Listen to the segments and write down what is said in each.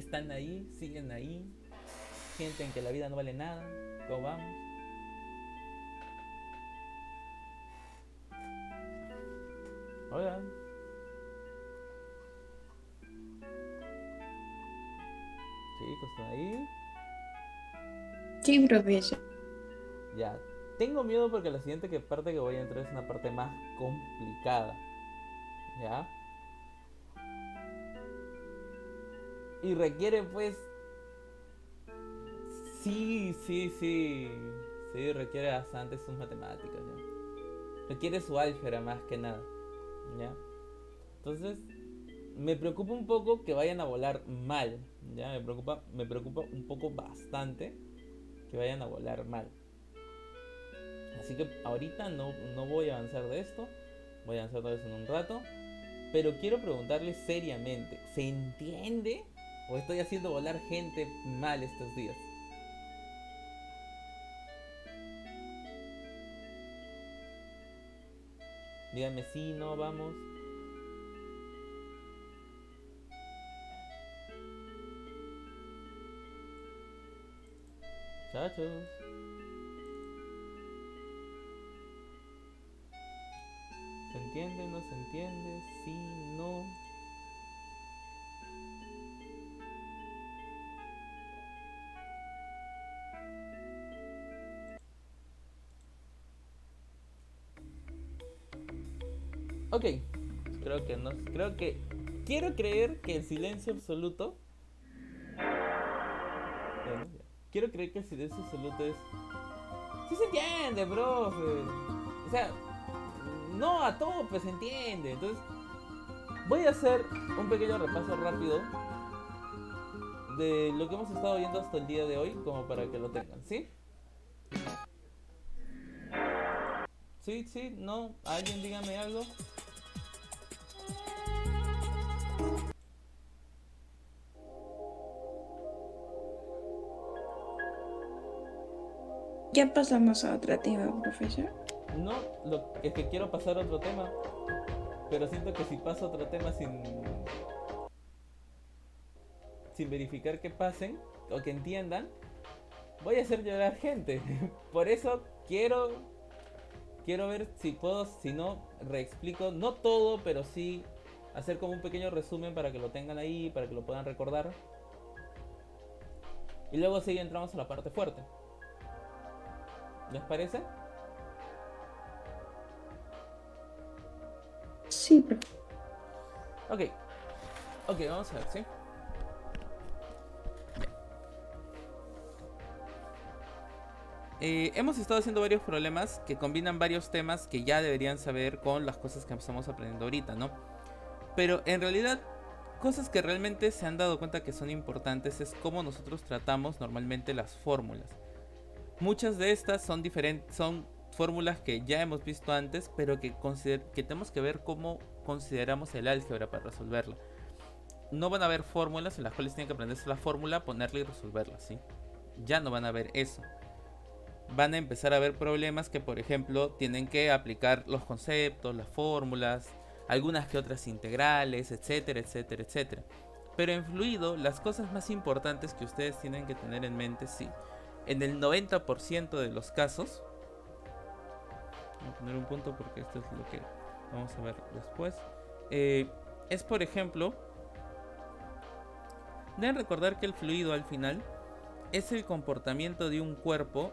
están ahí, siguen ahí, sienten que la vida no vale nada. ¿Cómo vamos? Hola, chicos, ¿están ahí? Sí, profesor. Ya, tengo miedo porque la siguiente parte que voy a entrar es una parte más complicada, ¿ya? Y requiere pues, sí, requiere bastante sus matemáticas, ¿ya? Requiere su álgebra más que nada, ¿ya? Entonces, me preocupa un poco que vayan a volar mal, ¿ya? Me preocupa un poco bastante que vayan a volar mal. Así que ahorita no voy a avanzar de esto, voy a avanzar tal vez en un rato, pero quiero preguntarle seriamente, ¿se entiende? ¿O estoy haciendo volar gente mal estos días? Díganme si no, vamos. Chachos. ¿Se entiende? ¿No se entiende? Sí, no. Ok. Creo que no. Creo que. Quiero creer que el silencio absoluto. Bueno, ya. Quiero creer que el silencio absoluto es. Sí se entiende, profe. O sea, no a todo, pues se entiende. Entonces, voy a hacer un pequeño repaso rápido de lo que hemos estado viendo hasta el día de hoy, como para que lo tengan, ¿sí? Sí, sí, no. ¿Alguien dígame algo? Ya pasamos a otro tema, profesor. No, es que quiero pasar a otro tema, pero siento que si paso a otro tema sin verificar que pasen o que entiendan, voy a hacer llorar gente. Por eso quiero ver si puedo, si no, reexplico, no todo, pero sí hacer como un pequeño resumen para que lo tengan ahí, para que lo puedan recordar. Y luego sí entramos a la parte fuerte. ¿Les parece? Sí, profesor. Ok, ok, vamos a ver, ¿sí? Hemos estado haciendo varios problemas que combinan varios temas que ya deberían saber con las cosas que estamos aprendiendo ahorita, ¿no? Pero en realidad, cosas que realmente se han dado cuenta que son importantes es cómo nosotros tratamos normalmente las fórmulas. Muchas de estas son diferentes, son fórmulas que ya hemos visto antes, pero que tenemos que ver cómo consideramos el álgebra para resolverla. No van a haber fórmulas en las cuales tienen que aprenderse la fórmula, ponerla y resolverla, ¿sí? Ya no van a ver eso. Van a empezar a haber problemas que, por ejemplo, tienen que aplicar los conceptos, las fórmulas, algunas que otras integrales, etcétera, etcétera, etcétera. Pero en fluido, las cosas más importantes que ustedes tienen que tener en mente, sí, en el 90% de los casos, voy a poner un punto porque esto es lo que vamos a ver después, eh, es, por ejemplo, deben recordar que el fluido al final es el comportamiento de un cuerpo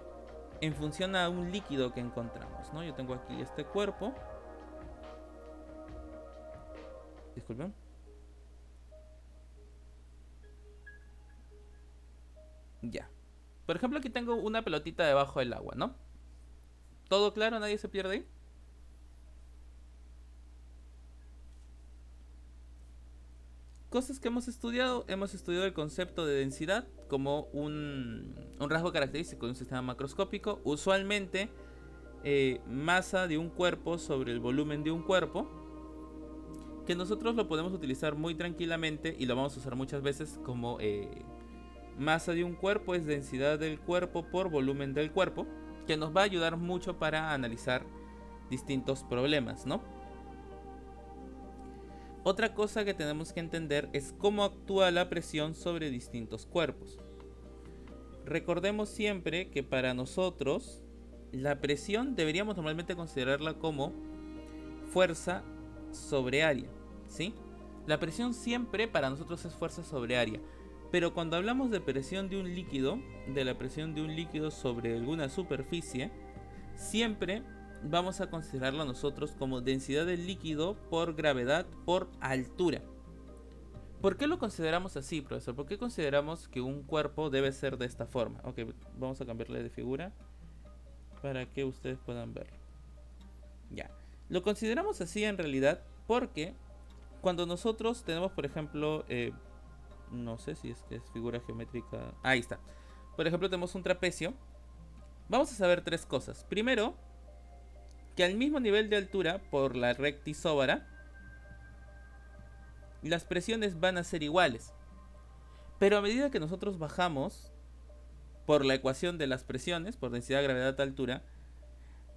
en función a un líquido que encontramos, ¿no? Yo tengo aquí este cuerpo. Disculpen. Ya. Por ejemplo, aquí tengo una pelotita debajo del agua, ¿no? ¿Todo claro? ¿Nadie se pierde ahí? Cosas que hemos estudiado el concepto de densidad como un rasgo característico de un sistema macroscópico. Usualmente, masa de un cuerpo sobre el volumen de un cuerpo, que nosotros lo podemos utilizar muy tranquilamente y lo vamos a usar muchas veces como masa de un cuerpo es densidad del cuerpo por volumen del cuerpo, que nos va a ayudar mucho para analizar distintos problemas, ¿no? Otra cosa que tenemos que entender es cómo actúa la presión sobre distintos cuerpos. Recordemos siempre que para nosotros la presión deberíamos normalmente considerarla como fuerza sobre área, ¿sí? La presión siempre para nosotros es fuerza sobre área. Pero cuando hablamos de presión de un líquido, de la presión de un líquido sobre alguna superficie, siempre vamos a considerarlo nosotros como densidad del líquido por gravedad por altura. ¿Por qué lo consideramos así, profesor? ¿Por qué consideramos que un cuerpo debe ser de esta forma? Ok, vamos a cambiarle de figura para que ustedes puedan verlo. Ya. Lo consideramos así en realidad porque cuando nosotros tenemos, por ejemplo, no sé si es que es figura geométrica. Ahí está. Por ejemplo, tenemos un trapecio. Vamos a saber tres cosas. Primero, que al mismo nivel de altura, por la recta isóbara, las presiones van a ser iguales. Pero a medida que nosotros bajamos por la ecuación de las presiones, por densidad, gravedad, altura,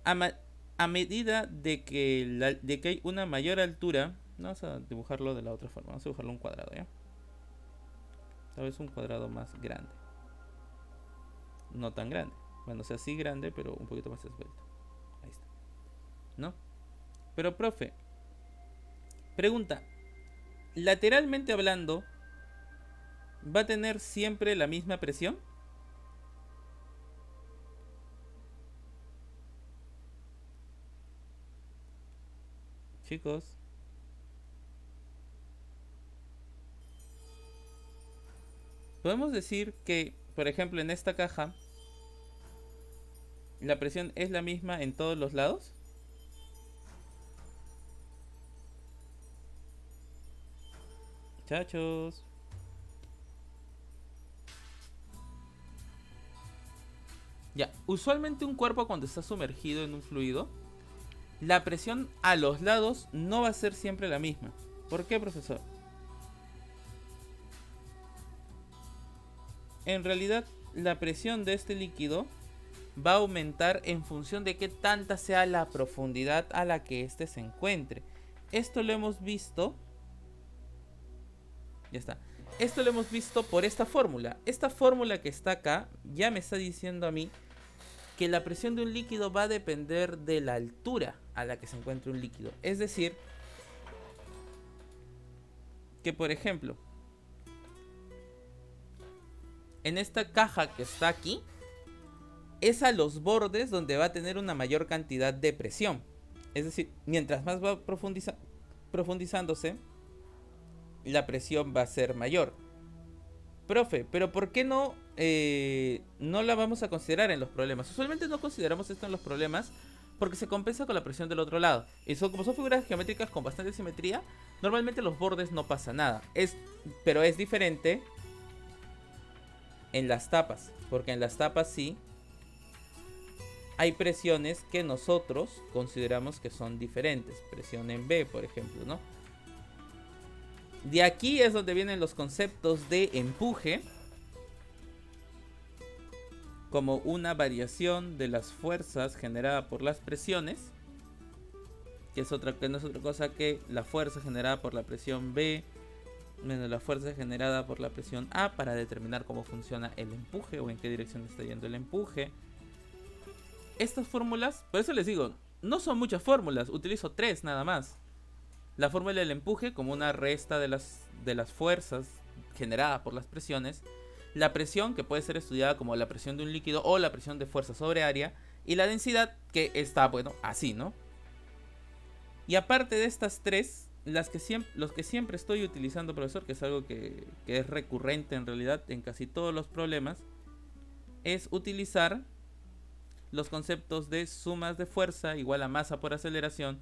a medida de que hay una mayor altura, vamos a dibujarlo de la otra forma, vamos a dibujarlo un cuadrado, ¿ya? Tal vez un cuadrado más grande. No tan grande. Bueno, o sea, sí grande, pero un poquito más esbelto. Ahí está. ¿No? Pero, profe, pregunta. Lateralmente hablando, ¿va a tener siempre la misma presión? Chicos. Podemos decir que, por ejemplo, en esta caja, la presión es la misma en todos los lados. Muchachos. Ya, usualmente un cuerpo cuando está sumergido en un fluido, la presión a los lados no va a ser siempre la misma. ¿Por qué, profesor? En realidad, la presión de este líquido va a aumentar en función de qué tanta sea la profundidad a la que éste se encuentre. Esto lo hemos visto. Ya está. Esto lo hemos visto por esta fórmula. Esta fórmula que está acá ya me está diciendo a mí que la presión de un líquido va a depender de la altura a la que se encuentre un líquido. Es decir, que por ejemplo, en esta caja que está aquí, es a los bordes donde va a tener una mayor cantidad de presión. Es decir, mientras más va profundizándose, la presión va a ser mayor. Profe, pero ¿por qué no la vamos a considerar en los problemas? Usualmente no consideramos esto en los problemas porque se compensa con la presión del otro lado. Y como son figuras geométricas con bastante simetría, normalmente los bordes no pasa nada. Pero es diferente en las tapas, porque en las tapas sí hay presiones que nosotros consideramos que son diferentes. Presión en B, por ejemplo, ¿no? De aquí es donde vienen los conceptos de empuje como una variación de las fuerzas generada por las presiones, que no es otra cosa que la fuerza generada por la presión B menos la fuerza generada por la presión A, para determinar cómo funciona el empuje o en qué dirección está yendo el empuje. Estas fórmulas, por eso les digo, no son muchas fórmulas, utilizo 3 nada más. La fórmula del empuje como una resta de las fuerzas generadas por las presiones. La presión, que puede ser estudiada como la presión de un líquido o la presión de fuerza sobre área. Y la densidad, que está, bueno, así, ¿no? Y aparte de estas tres, los que siempre estoy utilizando, profesor, que es algo que es recurrente en realidad en casi todos los problemas, es utilizar los conceptos de sumas de fuerza igual a masa por aceleración,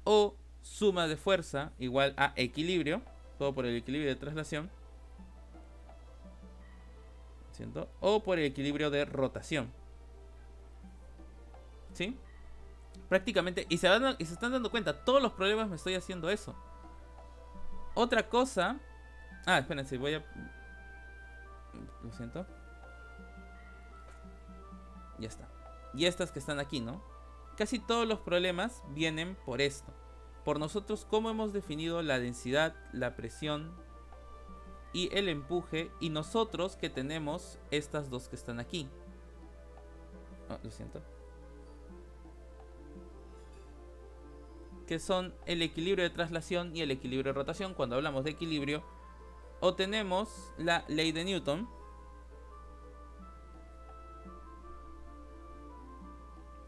o suma de fuerza igual a equilibrio, todo por el equilibrio de traslación, ¿cierto? O por el equilibrio de rotación, ¿sí? Prácticamente, y se están dando cuenta, todos los problemas me estoy haciendo eso. Otra cosa... espérense, voy a... Lo siento. Ya está. Y estas que están aquí, ¿no? Casi todos los problemas vienen por esto. por nosotros cómo hemos definido la densidad, la presión y el empuje, y nosotros que tenemos estas dos que están aquí. Oh, lo siento. Que son el equilibrio de traslación y el equilibrio de rotación. Cuando hablamos de equilibrio, o tenemos la ley de Newton,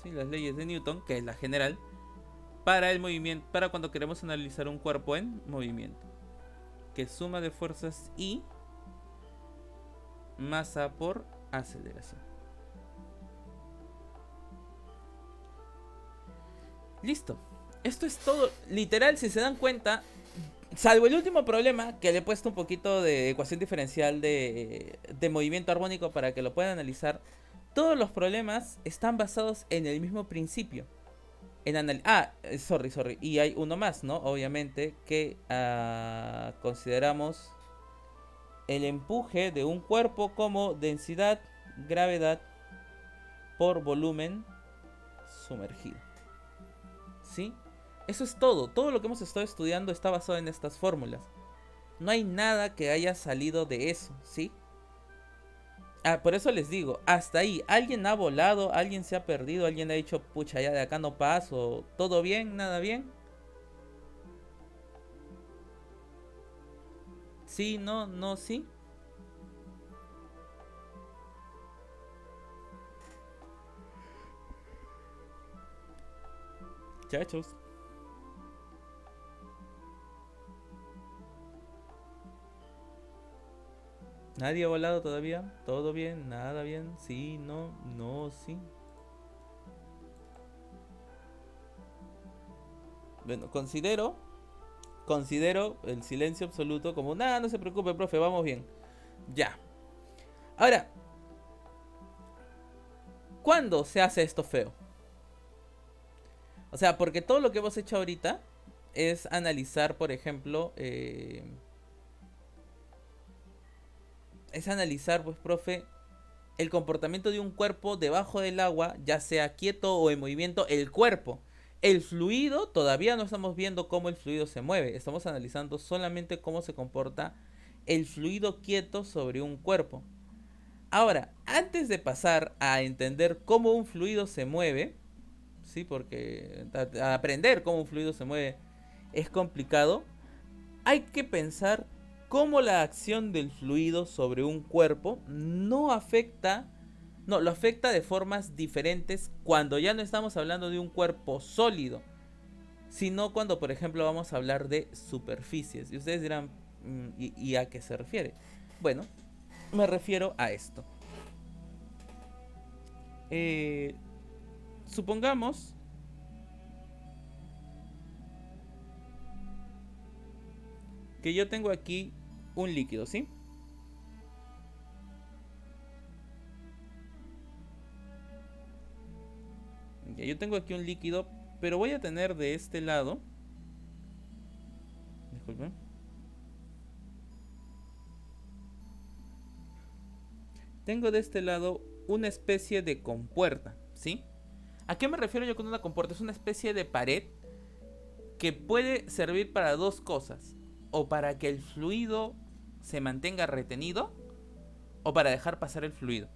¿sí? Las leyes de Newton, que es la general, para el movimiento, para cuando queremos analizar un cuerpo en movimiento, que es suma de fuerzas I masa por aceleración. Listo. Esto es todo. Literal, si se dan cuenta, salvo el último problema, que le he puesto un poquito de ecuación diferencial de movimiento armónico para que lo puedan analizar, todos los problemas están basados en el mismo principio. Sorry. Y hay uno más, ¿no? Obviamente, que consideramos el empuje de un cuerpo como densidad, gravedad por volumen sumergido. ¿Sí? Eso es todo. Todo lo que hemos estado estudiando está basado en estas fórmulas. No hay nada que haya salido de eso, ¿sí? Por eso les digo, hasta ahí, ¿alguien ha volado? ¿Alguien se ha perdido? ¿Alguien ha dicho, pucha, ya de acá no paso? ¿Todo bien? ¿Nada bien? ¿Sí? ¿No? ¿No? ¿Sí? Chachos. ¿Nadie ha volado todavía? ¿Todo bien? ¿Nada bien? ¿Sí? ¿No? ¿No? ¿Sí? Bueno, considero el silencio absoluto como, nada, no se preocupe, profe, vamos bien. Ya. Ahora, ¿cuándo se hace esto feo? O sea, porque todo lo que hemos hecho ahorita es analizar, por ejemplo, pues, profe, el comportamiento de un cuerpo debajo del agua, ya sea quieto o en movimiento, el cuerpo. El fluido, todavía no estamos viendo cómo el fluido se mueve, estamos analizando solamente cómo se comporta el fluido quieto sobre un cuerpo. Ahora, antes de pasar a entender cómo un fluido se mueve, sí, porque aprender cómo un fluido se mueve es complicado, hay que pensar cómo la acción del fluido sobre un cuerpo lo afecta de formas diferentes cuando ya no estamos hablando de un cuerpo sólido, sino cuando, por ejemplo, vamos a hablar de superficies. Y ustedes dirán, ¿y a qué se refiere? Bueno, me refiero a esto. Supongamos que yo tengo aquí un líquido, ¿sí? Ya, yo tengo aquí un líquido, pero voy a tener de este lado, disculpen, tengo de este lado una especie de compuerta, ¿sí? ¿A qué me refiero yo con una compuerta? Es una especie de pared que puede servir para dos cosas: o para que el fluido se mantenga retenido, o para dejar pasar el fluido.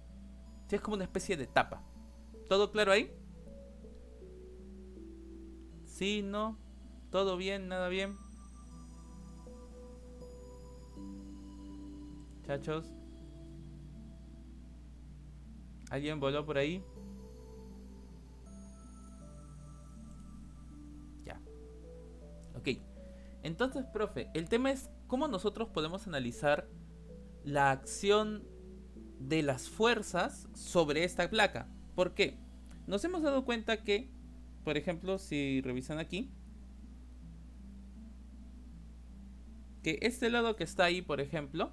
¿Sí? Es como una especie de tapa. ¿Todo claro ahí? ¿Sí? ¿No? ¿Todo bien? ¿Nada bien? Chachos, ¿alguien voló por ahí? Ya. Ok. Entonces, profe, el tema es cómo nosotros podemos analizar la acción de las fuerzas sobre esta placa. ¿Por qué? Nos hemos dado cuenta que, por ejemplo, si revisan aquí, que este lado que está ahí, por ejemplo,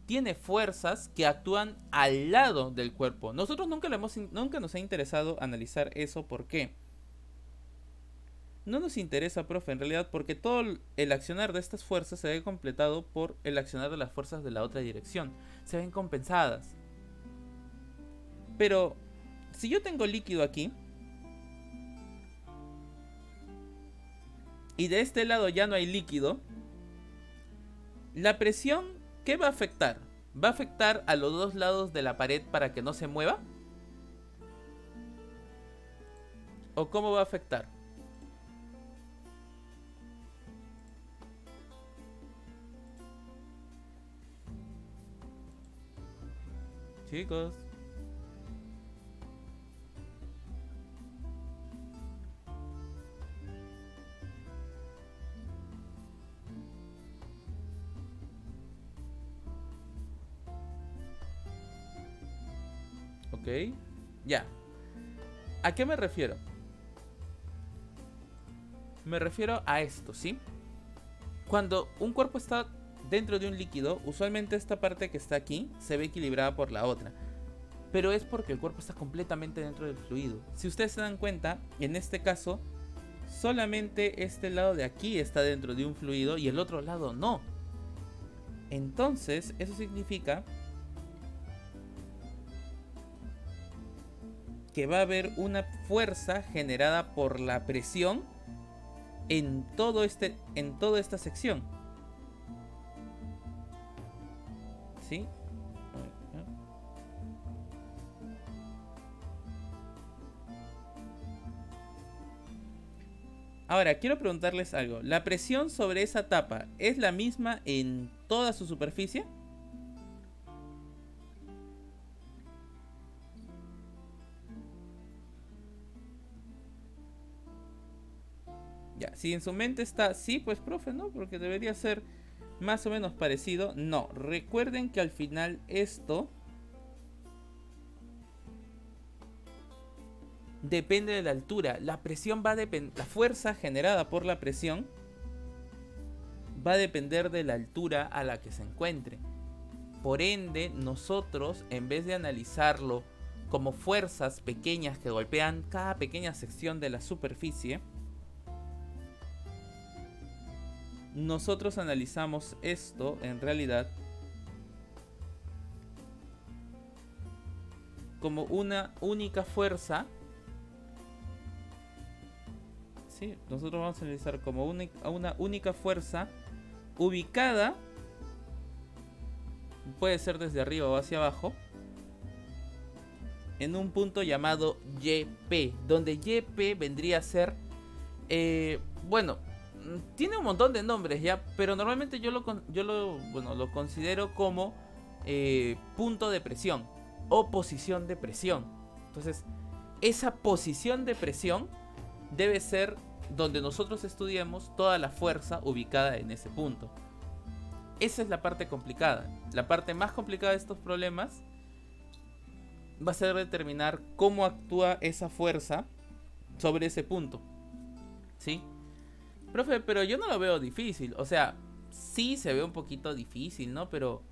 tiene fuerzas que actúan al lado del cuerpo. Nosotros nunca nos ha interesado analizar eso. ¿Por qué? No nos interesa, profe, en realidad, porque todo el accionar de estas fuerzas se ve completado por el accionar de las fuerzas de la otra dirección. Se ven compensadas. Pero si yo tengo líquido aquí, y de este lado ya no hay líquido, la presión, ¿qué va a afectar? ¿Va a afectar a los dos lados de la pared para que no se mueva? ¿O cómo va a afectar? Chicos. Ok. Ya. ¿A qué me refiero? Me refiero a esto, ¿sí? Cuando un cuerpo está dentro de un líquido, usualmente esta parte que está aquí se ve equilibrada por la otra. Pero es porque el cuerpo está completamente dentro del fluido. Si ustedes se dan cuenta, en este caso, solamente este lado de aquí está dentro de un fluido y el otro lado no. Entonces, eso significa que va a haber una fuerza generada por la presión en toda esta sección. ¿Sí? Ahora, quiero preguntarles algo. ¿La presión sobre esa tapa es la misma en toda su superficie? Ya, si en su mente está, sí, pues profe, ¿no? Porque debería ser más o menos parecido. No, recuerden que al final esto depende de la altura. La presión va a depender, la fuerza generada por la presión va a depender de la altura a la que se encuentre. Por ende, nosotros, en vez de analizarlo como fuerzas pequeñas que golpean cada pequeña sección de la superficie, nosotros analizamos esto en realidad como una única fuerza. ¿Sí? Nosotros vamos a analizar como una única fuerza ubicada, puede ser desde arriba o hacia abajo, en un punto llamado YP, donde YP vendría a ser, bueno, tiene un montón de nombres ya, pero normalmente yo lo considero como punto de presión o posición de presión. Entonces, esa posición de presión debe ser donde nosotros estudiemos toda la fuerza ubicada en ese punto. Esa es la parte complicada. La parte más complicada de estos problemas va a ser determinar cómo actúa esa fuerza sobre ese punto. ¿Sí? Profe, pero yo no lo veo difícil. O sea, sí se ve un poquito difícil, ¿no? Pero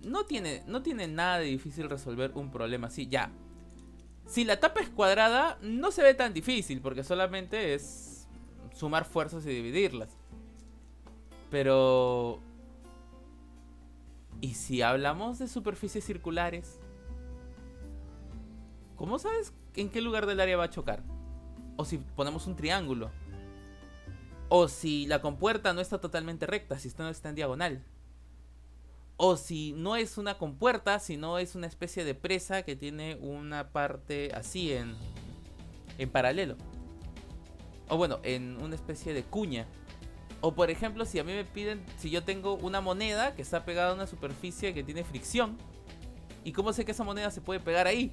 no tiene nada de difícil resolver un problema así. Ya. Si la tapa es cuadrada, no se ve tan difícil, porque solamente es sumar fuerzas y dividirlas. Pero... ¿y si hablamos de superficies circulares? ¿Cómo sabes en qué lugar del área va a chocar? O si ponemos un triángulo. O si la compuerta no está totalmente recta, si esto no está en diagonal. O si no es una compuerta, sino es una especie de presa que tiene una parte así en paralelo. O bueno, en una especie de cuña. O por ejemplo, si a mí me piden, si yo tengo una moneda que está pegada a una superficie que tiene fricción, ¿y cómo sé que esa moneda se puede pegar ahí?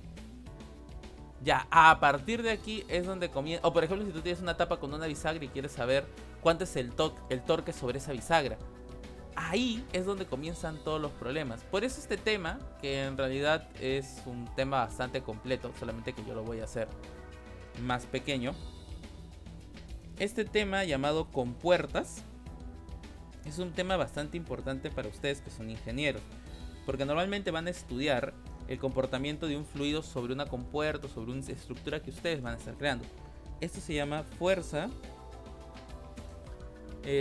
Ya, a partir de aquí es donde comienza. O por ejemplo, si tú tienes una tapa con una bisagra y quieres saber cuánto es el torque sobre esa bisagra, ahí es donde comienzan todos los problemas. Por eso este tema, que en realidad es un tema bastante completo, solamente que yo lo voy a hacer más pequeño. Este tema llamado compuertas es un tema bastante importante para ustedes que son ingenieros, porque normalmente van a estudiar el comportamiento de un fluido sobre una compuerta, sobre una estructura que ustedes van a estar creando. Esto se llama fuerza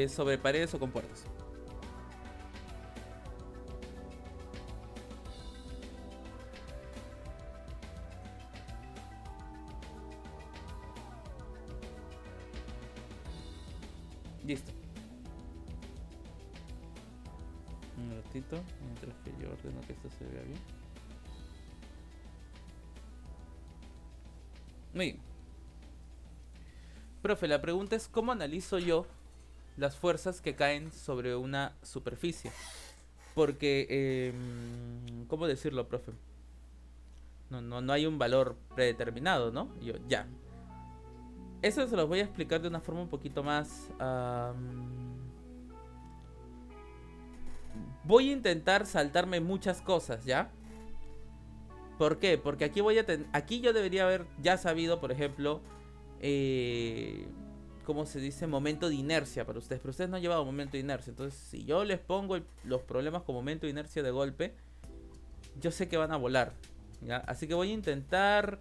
sobre paredes o compuertas. Listo. Un ratito, mientras que yo ordeno que esto se vea bien. Muy bien. Profe, la pregunta es ¿cómo analizo yo las fuerzas que caen sobre una superficie? Porque, ¿cómo decirlo, profe? No hay un valor predeterminado, ¿no? Yo, ya. Eso se los voy a explicar de una forma un poquito más... voy a intentar saltarme muchas cosas, ¿ya? ¿Por qué? Porque aquí aquí yo debería haber ya sabido, por ejemplo, ¿cómo se dice? Momento de inercia para ustedes. Pero ustedes no han llevado momento de inercia. Entonces, si yo les pongo los problemas con momento de inercia de golpe, yo sé que van a volar, ¿ya? Así que voy a intentar,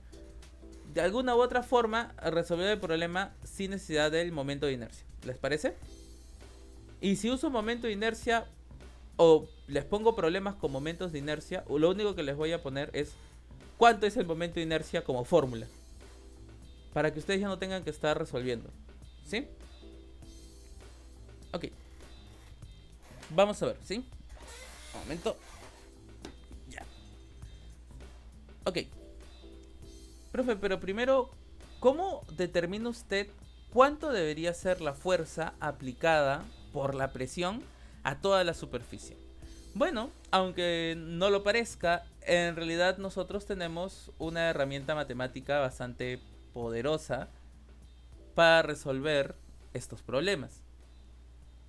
de alguna u otra forma, resolver el problema sin necesidad del momento de inercia. ¿Les parece? Y si uso momento de inercia o les pongo problemas con momentos de inercia, lo único que les voy a poner es cuánto es el momento de inercia como fórmula, para que ustedes ya no tengan que estar resolviendo. ¿Sí? Ok. Vamos a ver, ¿sí? Un momento. Ya. Ok. Profe, pero primero, ¿cómo determina usted cuánto debería ser la fuerza aplicada por la presión a toda la superficie? Bueno, aunque no lo parezca, en realidad nosotros tenemos una herramienta matemática bastante poderosa para resolver estos problemas.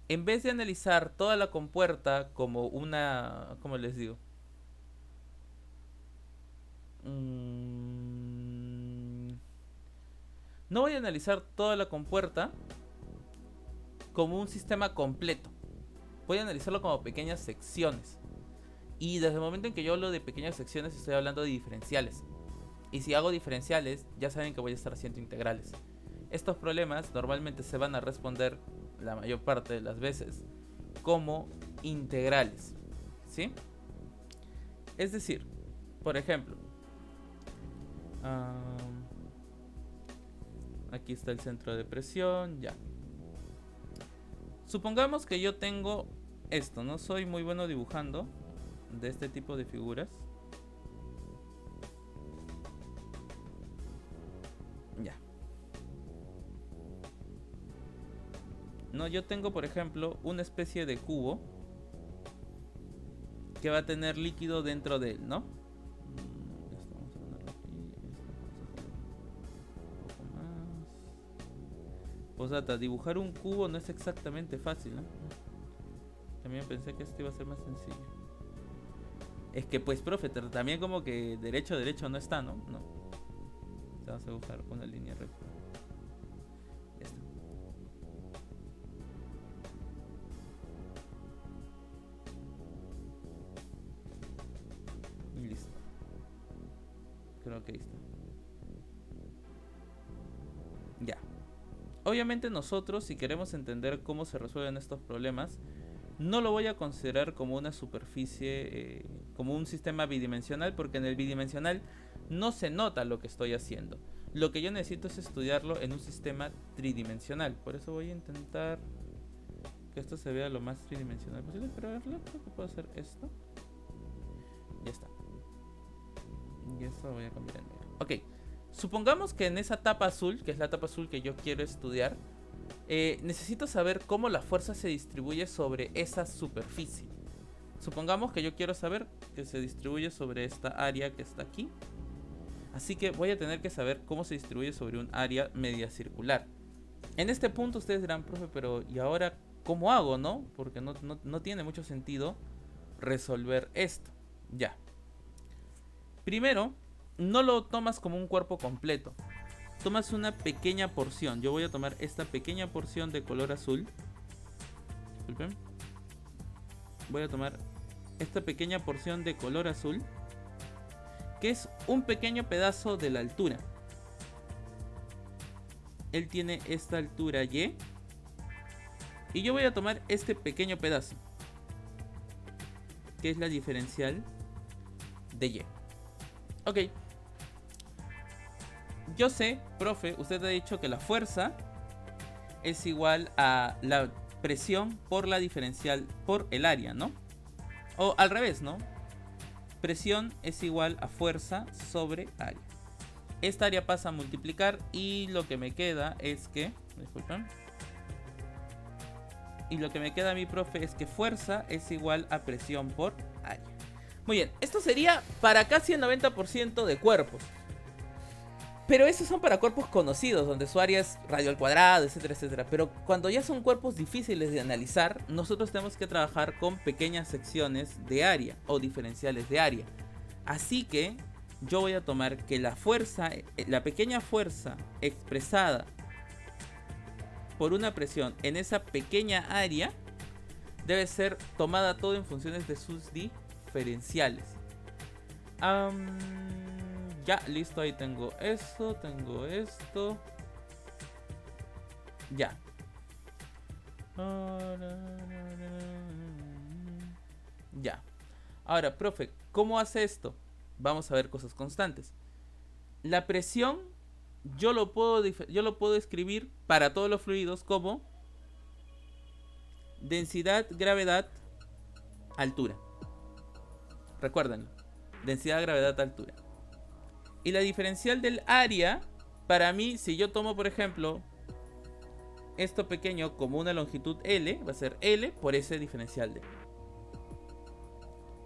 En vez de analizar toda la compuerta como una... ¿Cómo les digo? No voy a analizar toda la compuerta como un sistema completo. Voy a analizarlo como pequeñas secciones. Y desde el momento en que yo hablo de pequeñas secciones estoy hablando de diferenciales. Y si hago diferenciales, ya saben que voy a estar haciendo integrales. Estos problemas normalmente se van a responder la mayor parte de las veces como integrales, ¿sí? Es decir, por ejemplo, aquí está el centro de presión, ya. Supongamos que yo tengo esto, no soy muy bueno dibujando de este tipo de figuras. Ya. No, yo tengo, por ejemplo, una especie de cubo que va a tener líquido dentro de él, ¿no? Esto vamos a ponerlo aquí, esto vamos a hacer un poco más. Posdata, dibujar un cubo no es exactamente fácil, ¿no? También pensé que esto iba a ser más sencillo. Es que pues, profe, también como que derecho no está, ¿no? No. Vamos a dibujar una línea recta. Ya está. Y listo. Creo que ahí está. Ya. Obviamente nosotros, si queremos entender cómo se resuelven estos problemas, no lo voy a considerar como una superficie, como un sistema bidimensional, porque en el bidimensional no se nota lo que estoy haciendo. Lo que yo necesito es estudiarlo en un sistema tridimensional. Por eso voy a intentar que esto se vea lo más tridimensional posible. Pero a ver, creo que puedo hacer esto. Ya está. Y esto lo voy a cambiar en negro. Ok. Supongamos que en esa tapa azul, que es la tapa azul que yo quiero estudiar, necesito saber cómo la fuerza se distribuye sobre esa superficie. Supongamos que yo quiero saber que se distribuye sobre esta área que está aquí. Así que voy a tener que saber cómo se distribuye sobre un área media circular. En este punto ustedes dirán, profe, pero ¿y ahora cómo hago, no? Porque no tiene mucho sentido resolver esto. Ya. Primero, no lo tomas como un cuerpo completo. Tomas una pequeña porción. Yo voy a tomar esta pequeña porción de color azul. Disculpen. Voy a tomar esta pequeña porción de color azul, que es un pequeño pedazo de la altura. Él tiene esta altura Y. Y yo voy a tomar este pequeño pedazo, que es la diferencial de Y. Ok. Yo sé, profe, usted ha dicho que la fuerza es igual a la presión por la diferencial por el área, ¿no? O al revés, ¿no? Presión es igual a fuerza sobre área. Esta área pasa a multiplicar y lo que me queda es que... Disculpen. Y lo que me queda a mi profe es que fuerza es igual a presión por área. Muy bien, esto sería para casi el 90% de cuerpos. Pero esos son para cuerpos conocidos, donde su área es radio al cuadrado, etcétera, etcétera. Pero cuando ya son cuerpos difíciles de analizar, nosotros tenemos que trabajar con pequeñas secciones de área o diferenciales de área. Así que yo voy a tomar que la fuerza, la pequeña fuerza expresada por una presión en esa pequeña área, debe ser tomada todo en funciones de sus diferenciales. Ya, listo, ahí tengo eso, tengo esto. Ya. Ya. Ahora, profe, ¿cómo hace esto? Vamos a ver cosas constantes. La presión yo lo puedo escribir para todos los fluidos como densidad, gravedad, altura. Recuérdenlo. Densidad, gravedad, altura. Y la diferencial del área, para mí, si yo tomo, por ejemplo, esto pequeño como una longitud L, va a ser L por ese diferencial de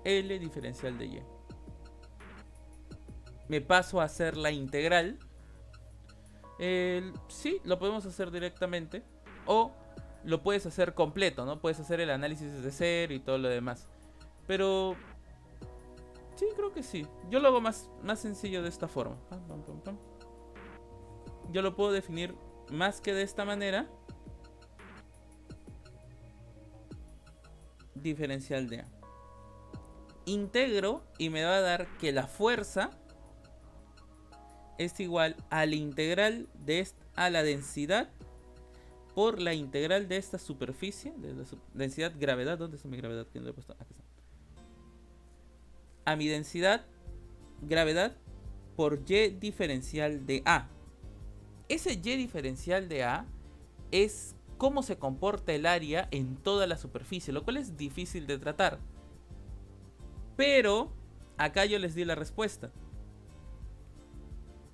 L diferencial de Y. Me paso a hacer la integral. Sí, lo podemos hacer directamente. O lo puedes hacer completo, ¿no? Puedes hacer el análisis desde cero y todo lo demás. Pero... sí, creo que sí. Yo lo hago más sencillo de esta forma. Yo lo puedo definir más que de esta manera. Diferencial de A. Integro y me va a dar que la fuerza es igual a la integral de a la densidad por la integral de esta superficie, de la densidad gravedad. ¿Dónde está mi gravedad? ¿Quién lo he puesto? Aquí está. A mi densidad gravedad por Y diferencial de A. Ese Y diferencial de A es cómo se comporta el área en toda la superficie, lo cual es difícil de tratar. Pero acá yo les di la respuesta.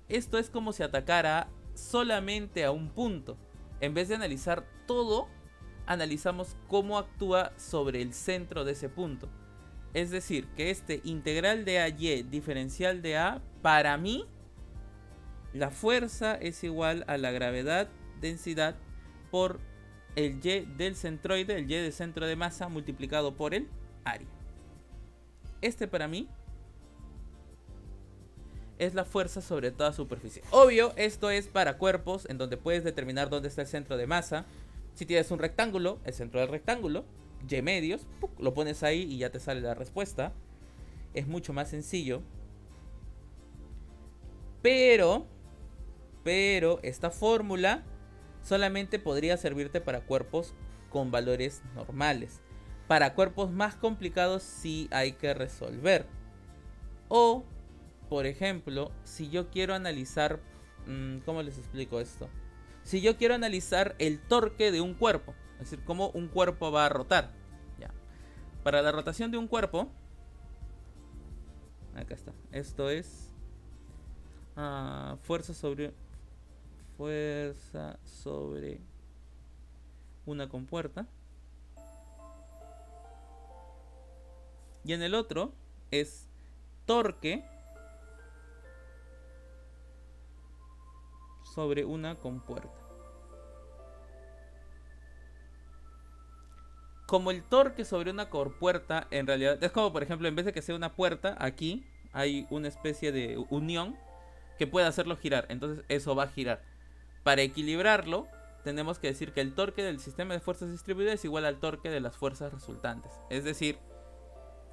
Esto es como si atacara solamente a un punto. En vez de analizar todo, analizamos cómo actúa sobre el centro de ese punto. Es decir, que este integral de AY diferencial de A, para mí, la fuerza es igual a la gravedad densidad por el Y del centroide, el Y del centro de masa, multiplicado por el área. Este para mí es la fuerza sobre toda superficie. Obvio, esto es para cuerpos en donde puedes determinar dónde está el centro de masa. Si tienes un rectángulo, el centro del rectángulo, Y medios, lo pones ahí y ya te sale la respuesta. Es mucho más sencillo. Pero esta fórmula solamente podría servirte para cuerpos con valores normales. Para cuerpos más complicados sí hay que resolver. O, por ejemplo, si yo quiero analizar... ¿cómo les explico esto? Si yo quiero analizar el torque de un cuerpo, es decir, cómo un cuerpo va a rotar. Ya. Para la rotación de un cuerpo... acá está. Esto es... fuerza sobre una compuerta. Y en el otro es torque sobre una compuerta. Como el torque sobre una compuerta en realidad es como, por ejemplo, en vez de que sea una puerta, aquí hay una especie de unión que puede hacerlo girar. Entonces eso va a girar. Para equilibrarlo, tenemos que decir que el torque del sistema de fuerzas distribuidas es igual al torque de las fuerzas resultantes. Es decir,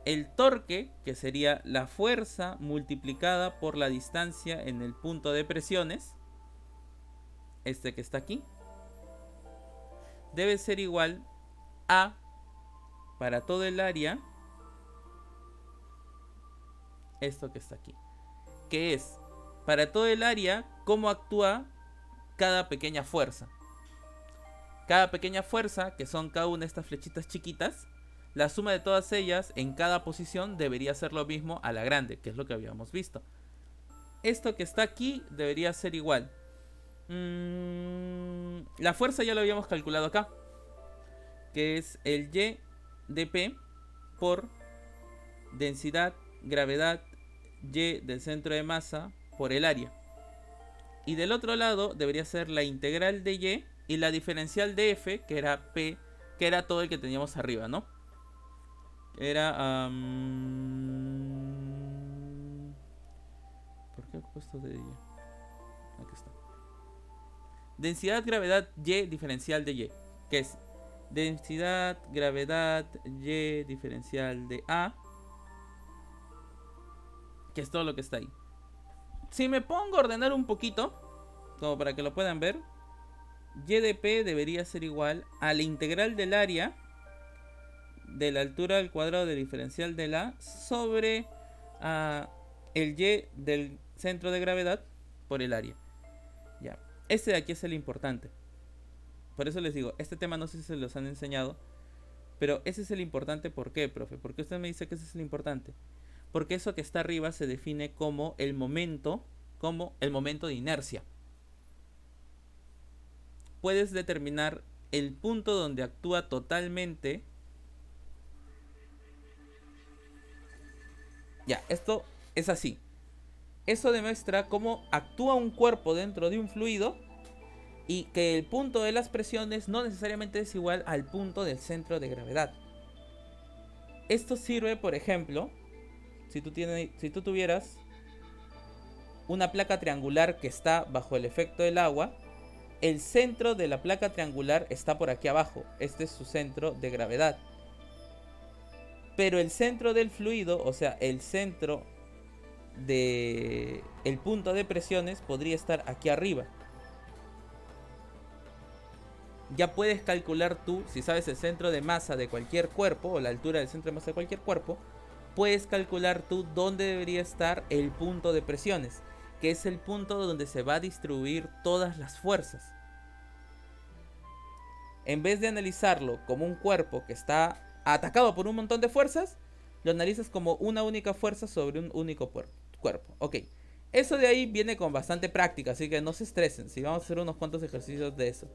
el torque, que sería la fuerza multiplicada por la distancia en el punto de presiones, este que está aquí, debe ser igual a, para todo el área, esto que está aquí, que es, para todo el área, cómo actúa cada pequeña fuerza. Cada pequeña fuerza, que son cada una de estas flechitas chiquitas, la suma de todas ellas en cada posición debería ser lo mismo a la grande, que es lo que habíamos visto. Esto que está aquí debería ser igual. La fuerza ya lo habíamos calculado acá, que es el Y de P por densidad, gravedad, Y del centro de masa por el área. Y del otro lado debería ser la integral de Y y la diferencial de F, que era P, que era todo el que teníamos arriba, ¿no? Era... ¿por qué he puesto de Y? Aquí está. Densidad, gravedad, Y, diferencial de Y. Que es densidad, gravedad, Y, diferencial de A. Que es todo lo que está ahí. Si me pongo a ordenar un poquito, como para que lo puedan ver, Y de P debería ser igual a la integral del área de la altura al cuadrado del diferencial de la sobre el Y del centro de gravedad por el área. Ya. Este de aquí es el importante. Por eso les digo, este tema no sé si se los han enseñado, pero ese es el importante. ¿Por qué, profe? ¿Por qué usted me dice que ese es el importante? Porque eso que está arriba se define como el momento de inercia. Puedes determinar el punto donde actúa totalmente. Ya, esto es así. Eso demuestra cómo actúa un cuerpo dentro de un fluido y que el punto de las presiones no necesariamente es igual al punto del centro de gravedad. Esto sirve, por ejemplo, si tú tuvieras una placa triangular que está bajo el efecto del agua, el centro de la placa triangular está por aquí abajo. Este es su centro de gravedad. Pero el centro del fluido, o sea, el centro de el punto de presiones podría estar aquí arriba. Ya puedes calcular tú, si sabes el centro de masa de cualquier cuerpo o la altura del centro de masa de cualquier cuerpo, puedes calcular tú dónde debería estar el punto de presiones, que es el punto donde se va a distribuir todas las fuerzas. En vez de analizarlo como un cuerpo que está atacado por un montón de fuerzas, lo analizas como una única fuerza sobre un único cuerpo. Ok, eso de ahí viene con bastante práctica, así que no se estresen, si vamos a hacer unos cuantos ejercicios de eso.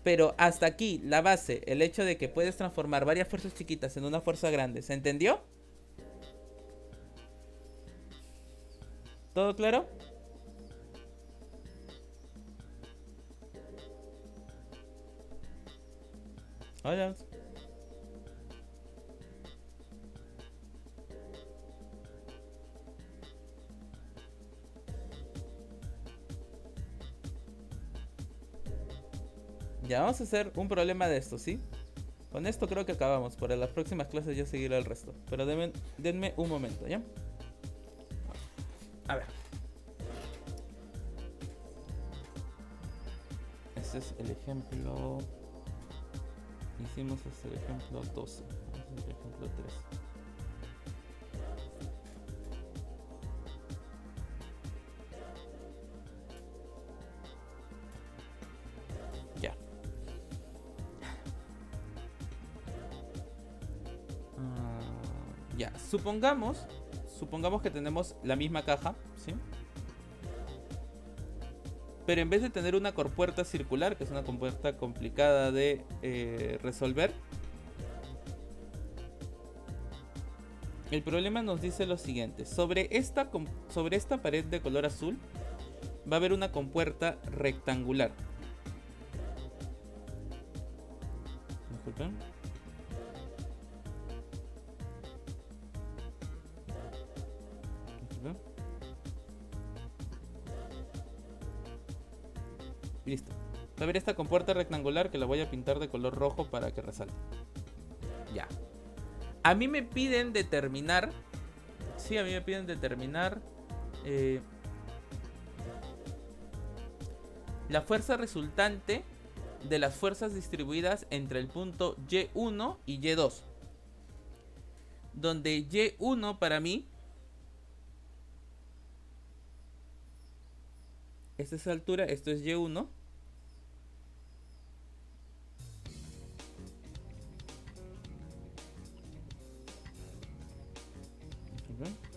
Pero hasta aquí, la base, el hecho de que puedes transformar varias fuerzas chiquitas en una fuerza grande, ¿se entendió? ¿Todo claro? Hola. Ya, vamos a hacer un problema de esto, ¿sí? Con esto creo que acabamos. Para las próximas clases ya seguirá el resto. Pero denme un momento, ¿ya? A ver. Este es el ejemplo. Hicimos hasta el ejemplo 12. Este es el ejemplo 13. Ya. Ya. Supongamos que tenemos la misma caja, ¿sí? Pero en vez de tener una compuerta circular, que es una compuerta complicada de resolver, el problema nos dice lo siguiente. Sobre esta pared de color azul va a haber una compuerta rectangular. Disculpen. Listo. Va a haber esta compuerta rectangular que la voy a pintar de color rojo para que resalte. Ya. A mí me piden determinar. Sí, a mí me piden determinar la fuerza resultante de las fuerzas distribuidas entre el punto Y1 y Y2. Donde Y1 para mí, esta es la altura, esto es Y1. Disculpen.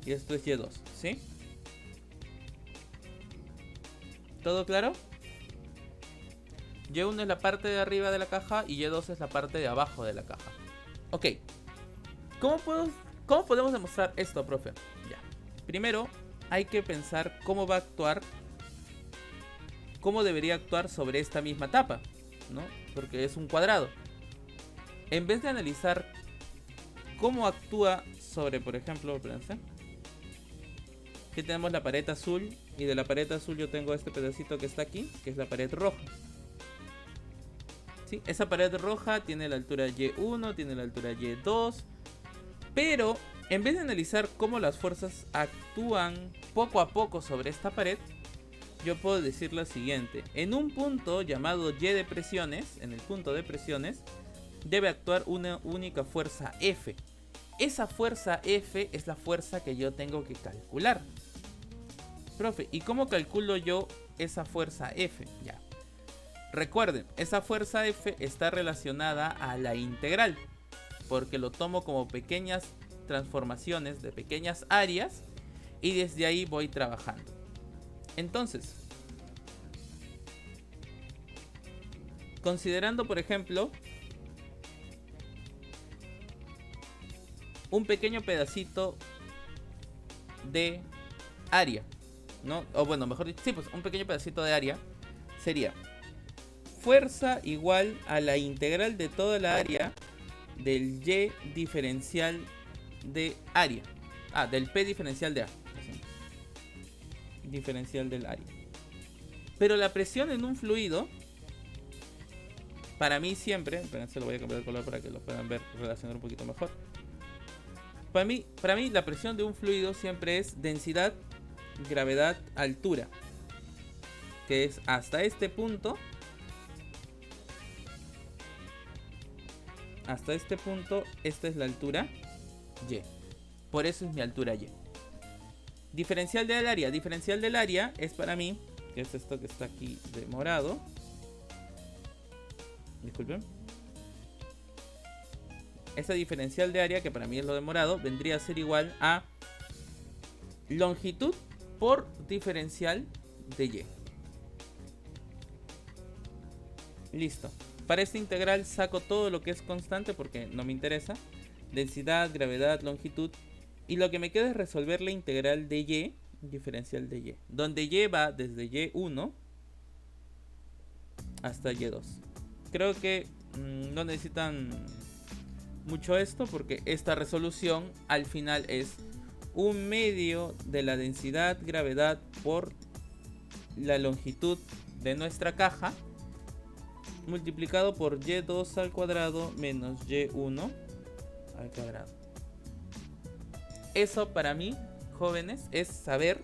Y esto es Y2, ¿sí? ¿Todo claro? Y1 es la parte de arriba de la caja y Y2 es la parte de abajo de la caja. Ok. ¿Cómo podemos demostrar esto, profe? Ya. Primero, hay que pensar cómo va a actuar, cómo debería actuar sobre esta misma tapa, ¿no? Porque es un cuadrado. En vez de analizar cómo actúa sobre, por ejemplo, espérense. Aquí tenemos la pared azul y de la pared azul yo tengo este pedacito que está aquí, que es la pared roja. ¿Sí? Esa pared roja tiene la altura Y1, tiene la altura Y2, pero en vez de analizar cómo las fuerzas actúan poco a poco sobre esta pared, yo puedo decir lo siguiente. En un punto llamado Y de presiones, en el punto de presiones, debe actuar una única fuerza F. Esa fuerza F es la fuerza que yo tengo que calcular. Profe, ¿y cómo calculo yo esa fuerza F? Ya. Recuerden, esa fuerza F está relacionada a la integral, porque lo tomo como pequeñas transformaciones de pequeñas áreas y desde ahí voy trabajando. Entonces, considerando por ejemplo un pequeño pedacito de área, ¿no? O bueno, mejor dicho, sí, pues un pequeño pedacito de área sería fuerza igual a la integral de toda la área del Y diferencial de área. Del P diferencial de A. Diferencial del área. Pero la presión en un fluido, para mí siempre, espérense, lo voy a cambiar de color para que lo puedan ver, relacionar un poquito mejor. Para mí la presión de un fluido siempre es densidad, gravedad, altura. Que es hasta este punto. Hasta este punto, esta es la altura Y. Por eso es mi altura Y. Diferencial del área. Diferencial del área es para mí, que es esto que está aquí de morado. Disculpen. Esta diferencial de área, que para mí es lo de morado, vendría a ser igual a longitud por diferencial de Y. Listo. Para esta integral saco todo lo que es constante porque no me interesa. Densidad, gravedad, longitud. Y lo que me queda es resolver la integral de Y, diferencial de Y. Donde Y va desde Y1 hasta Y2. Creo que no necesitan mucho esto porque esta resolución al final es 1/2 de la densidad, gravedad por la longitud de nuestra caja, multiplicado por Y2 al cuadrado menos Y1 al cuadrado. Eso para mí, jóvenes, es saber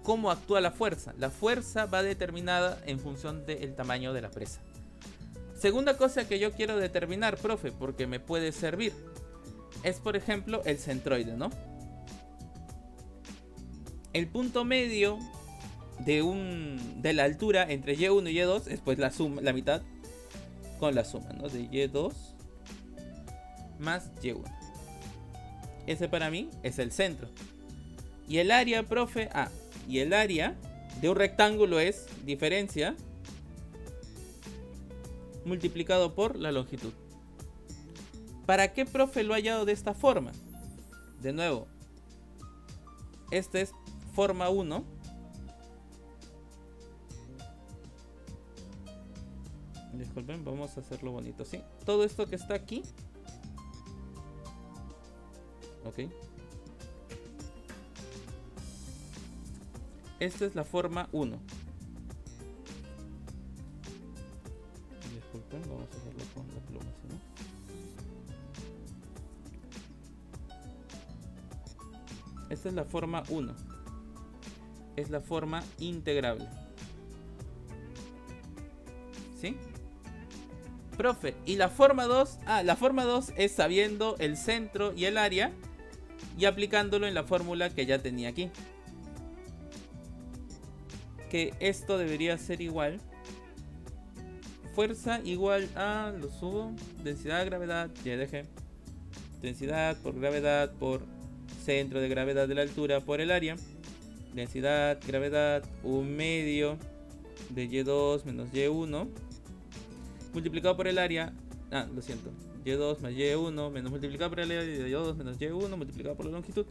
cómo actúa la fuerza. La fuerza va determinada en función del tamaño de la presa. Segunda cosa que yo quiero determinar, profe, porque me puede servir, es por ejemplo el centroide, ¿no? El punto medio de la altura entre Y1 y Y2 es pues la suma, la mitad con la suma, ¿no? De Y2 más Y1. Ese para mí es el centro. Y el área, profe, y el área de un rectángulo es diferencia multiplicado por la longitud. ¿Para qué, profe, lo he hallado de esta forma? De nuevo, esta es forma 1. Disculpen, vamos a hacerlo bonito, ¿sí? Todo esto que está aquí. Ok. Esta es la forma 1. Disculpen, vamos a hacerlo con la pluma, ¿no? Esta es la forma 1. Es la forma integrable. ¿Sí? Profe, ¿y la forma 2? La forma 2 es sabiendo el centro y el área y aplicándolo en la fórmula que ya tenía aquí. Que esto debería ser igual. Fuerza igual a, lo subo, densidad, gravedad, Y de G. densidad por gravedad por centro de gravedad de la altura por el área. Densidad, gravedad, 1/2 de Y2 menos Y1 multiplicado por el área. Lo siento. Y2 más Y1 menos multiplicado por el área de Y2 menos Y1 multiplicado por la longitud.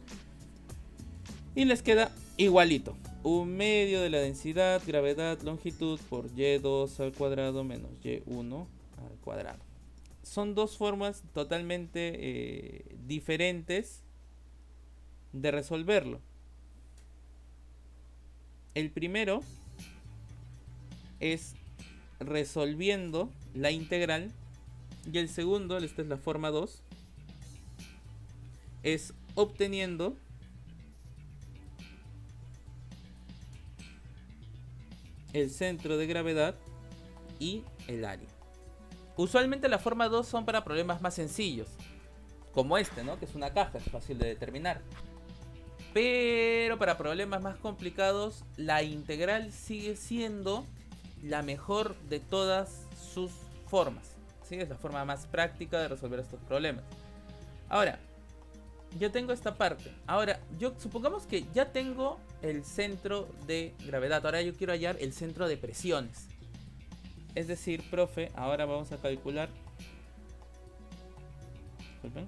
Y les queda igualito. 1/2 de la densidad, gravedad, longitud por Y2 al cuadrado menos Y1 al cuadrado. Son dos formas totalmente diferentes de resolverlo. El primero es resolviendo la integral y el segundo, esta es la forma 2, es obteniendo el centro de gravedad y el área. Usualmente la forma 2 son para problemas más sencillos, como este, ¿no? Que es una caja, es fácil de determinar. Pero para problemas más complicados, la integral sigue siendo la mejor de todas sus formas. ¿Sí? Es la forma más práctica de resolver estos problemas. Ahora, yo tengo esta parte. Ahora, supongamos que ya tengo el centro de gravedad. Ahora yo quiero hallar el centro de presiones. Es decir, profe, ahora vamos a calcular. Disculpen.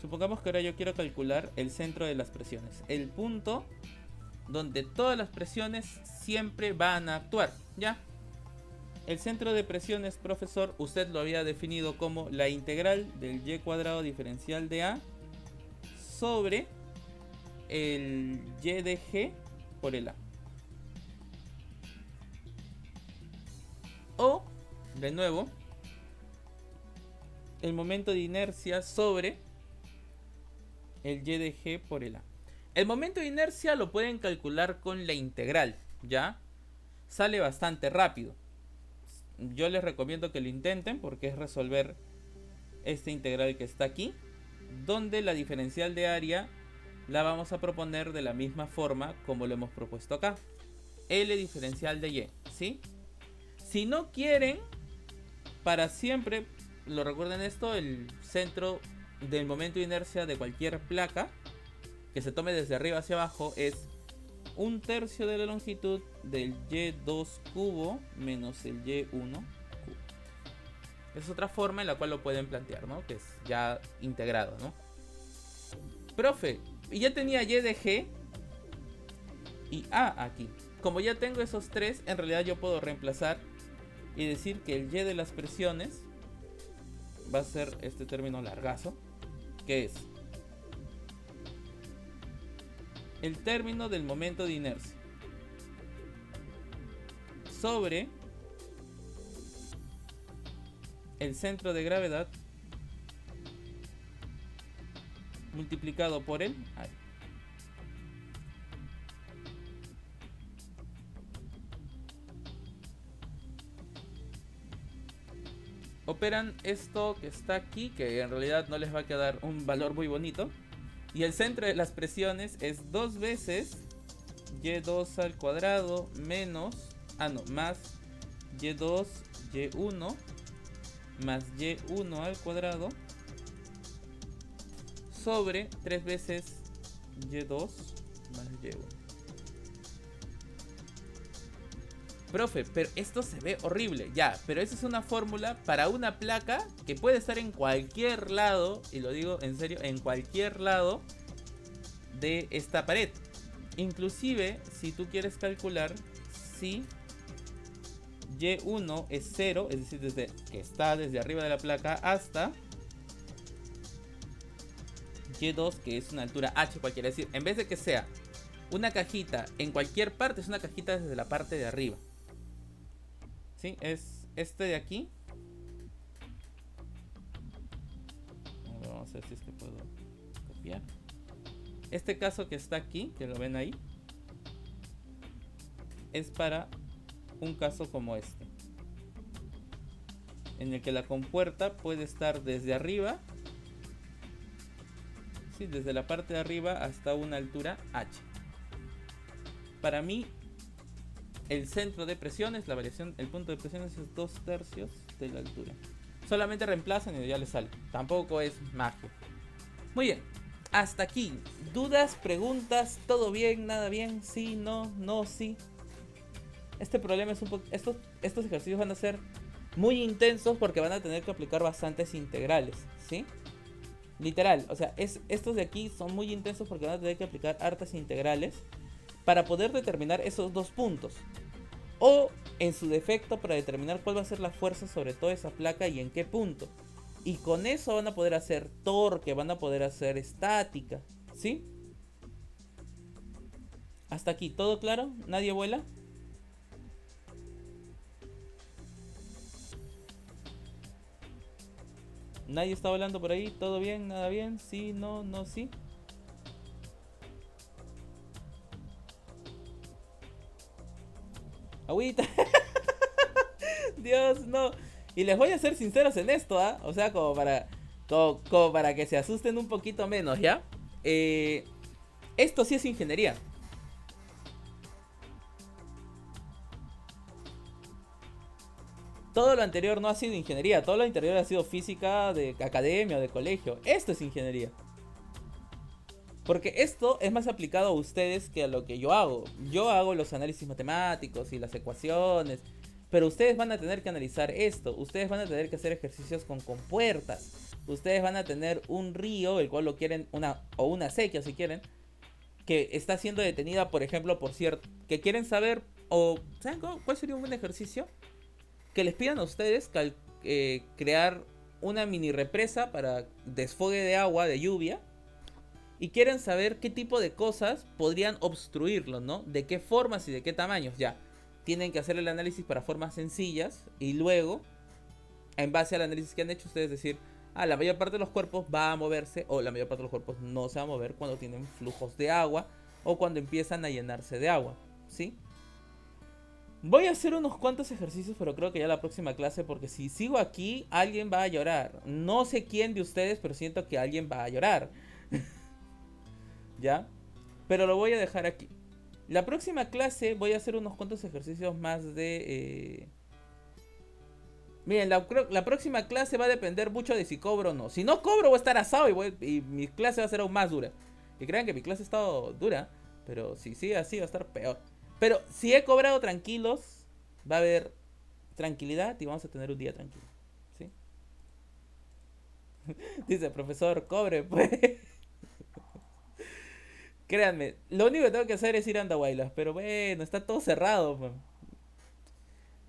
Supongamos que ahora yo quiero calcular el centro de las presiones. El punto donde todas las presiones siempre van a actuar. ¿Ya? El centro de presiones, profesor, usted lo había definido como la integral del y cuadrado diferencial de A sobre el y de G por el A. O, de nuevo, el momento de inercia sobre el y de G por el A. El momento de inercia lo pueden calcular con la integral, ¿ya? Sale bastante rápido. Yo les recomiendo que lo intenten porque es resolver esta integral que está aquí, donde la diferencial de área la vamos a proponer de la misma forma como lo hemos propuesto acá. L diferencial de Y, ¿sí? Si no quieren, para siempre, lo recuerden esto, el centro del momento de inercia de cualquier placa que se tome desde arriba hacia abajo es 1/3 de la longitud del Y2 cubo menos el Y1 cubo. Es otra forma en la cual lo pueden plantear, ¿no? Que es ya integrado, ¿no? Profe, ya tenía Y de G y A aquí. Como ya tengo esos tres, en realidad yo puedo reemplazar y decir que el Y de las presiones va a ser este término largazo, que es el término del momento de inercia sobre el centro de gravedad multiplicado por el área. Operan esto que está aquí, que en realidad no les va a quedar un valor muy bonito. Y el centro de las presiones es 2 veces Y2 al cuadrado menos, más Y2, Y1 más Y1 al cuadrado sobre 3 veces Y2 más Y1. Profe, pero esto se ve horrible. Ya, pero esa es una fórmula para una placa que puede estar en cualquier lado, y lo digo en serio, en cualquier lado de esta pared. Inclusive, si tú quieres calcular si Y1 es 0, es decir, desde que está desde arriba de la placa hasta Y2, que es una altura h cualquiera. Es decir, en vez de que sea una cajita en cualquier parte, es una cajita desde la parte de arriba. ¿Sí? Es este de aquí. A ver, vamos a ver si es que puedo copiar. Este caso que está aquí, que lo ven ahí, es para un caso como este, en el que la compuerta puede estar desde arriba, ¿sí? Desde la parte de arriba hasta una altura h. Para mí, el centro de presiones, la variación, el punto de presiones es 2/3 de la altura. Solamente reemplazan y ya les sale. Tampoco es magia. Muy bien. Hasta aquí. ¿Dudas, preguntas? ¿Todo bien? ¿Nada bien? ¿Sí? ¿No? ¿No? ¿Sí? Este problema es un poco... Estos ejercicios van a ser muy intensos porque van a tener que aplicar bastantes integrales, ¿sí? Literal, o sea, estos de aquí son muy intensos porque van a tener que aplicar hartas integrales para poder determinar esos dos puntos. O, en su defecto, para determinar cuál va a ser la fuerza sobre toda esa placa y en qué punto. Y con eso van a poder hacer torque, van a poder hacer estática, ¿sí? Hasta aquí, ¿todo claro? ¿Nadie vuela? ¿Nadie está volando por ahí? ¿Todo bien? ¿Nada bien? ¿Sí? ¿No? ¿No? ¿Sí? Agüita. Dios, no. Y les voy a ser sinceros en esto, ¿ah? O sea, como para que se asusten un poquito menos, ¿ya? Esto sí es ingeniería. Todo lo anterior no ha sido ingeniería. Todo lo anterior ha sido física de academia o de colegio. Esto es ingeniería. Porque esto es más aplicado a ustedes que a lo que yo hago. Yo hago los análisis matemáticos y las ecuaciones. Pero ustedes van a tener que analizar esto. Ustedes van a tener que hacer ejercicios con compuertas. Ustedes van a tener un río, el cual lo quieren, o una sequía si quieren, que está siendo detenida, por ejemplo, por cierto. Que quieren saber, o ¿saben cuál sería un buen ejercicio? Que les pidan a ustedes crear una mini represa para desfogue de agua, de lluvia. Y quieren saber qué tipo de cosas podrían obstruirlo, ¿no? De qué formas y de qué tamaños, ya. Tienen que hacer el análisis para formas sencillas y luego, en base al análisis que han hecho, ustedes decir, la mayor parte de los cuerpos va a moverse o la mayor parte de los cuerpos no se va a mover cuando tienen flujos de agua o cuando empiezan a llenarse de agua, ¿sí? Voy a hacer unos cuantos ejercicios, pero creo que ya la próxima clase, porque si sigo aquí, alguien va a llorar. No sé quién de ustedes, pero siento que alguien va a llorar. ¿Ya? Pero lo voy a dejar aquí. La próxima clase voy a hacer unos cuantos ejercicios más de... Miren, la próxima clase va a depender mucho de si cobro o no. Si no cobro voy a estar asado y mi clase va a ser aún más dura. Y crean que mi clase ha estado dura, pero si sigue así va a estar peor. Pero si he cobrado tranquilos, va a haber tranquilidad y vamos a tener un día tranquilo. ¿Sí? Dice, profesor, cobre, pues. Créanme, lo único que tengo que hacer es ir a Andahuaylas. Pero bueno, está todo cerrado, man.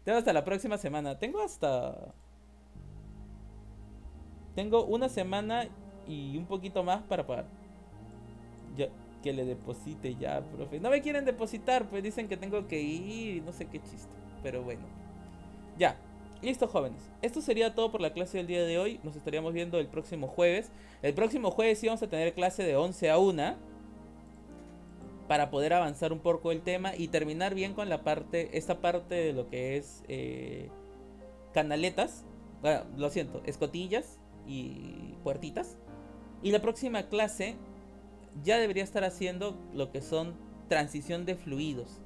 Tengo hasta la próxima semana. Tengo una semana y un poquito más para pagar. Ya, que le deposite ya, profe. No me quieren depositar, pues dicen que tengo que ir y no sé qué chiste. Pero bueno. Ya, listo, jóvenes. Esto sería todo por la clase del día de hoy. Nos estaríamos viendo el próximo jueves. El próximo jueves sí vamos a tener clase de 11 a 1 para poder avanzar un poco el tema y terminar bien con esta parte de lo que es canaletas. Lo siento, escotillas y puertitas. Y la próxima clase ya debería estar haciendo lo que son transición de fluidos.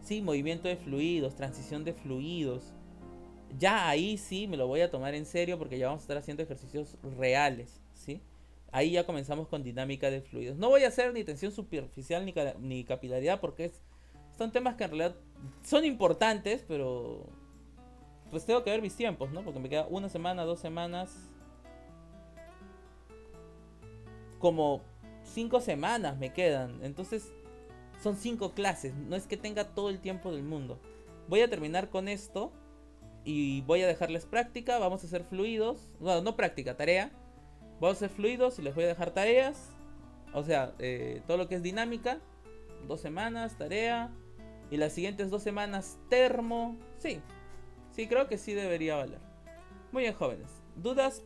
Sí, movimiento de fluidos, transición de fluidos. Ya ahí sí me lo voy a tomar en serio porque ya vamos a estar haciendo ejercicios reales, ¿sí? Ahí ya comenzamos con dinámica de fluidos. No voy a hacer ni tensión superficial ni capilaridad porque son temas que en realidad son importantes, pero pues tengo que ver mis tiempos, ¿no? Porque me queda una semana, 2 semanas, como 5 semanas me quedan. Entonces son 5 clases, no es que tenga todo el tiempo del mundo. Voy a terminar con esto y voy a dejarles práctica. Vamos a hacer fluidos, no práctica, tarea. Vamos a hacer fluidos y les voy a dejar tareas. O sea, todo lo que es dinámica, 2 semanas, tarea. Y las siguientes 2 semanas, termo. Sí, creo que sí debería valer. Muy bien, jóvenes. ¿Dudas?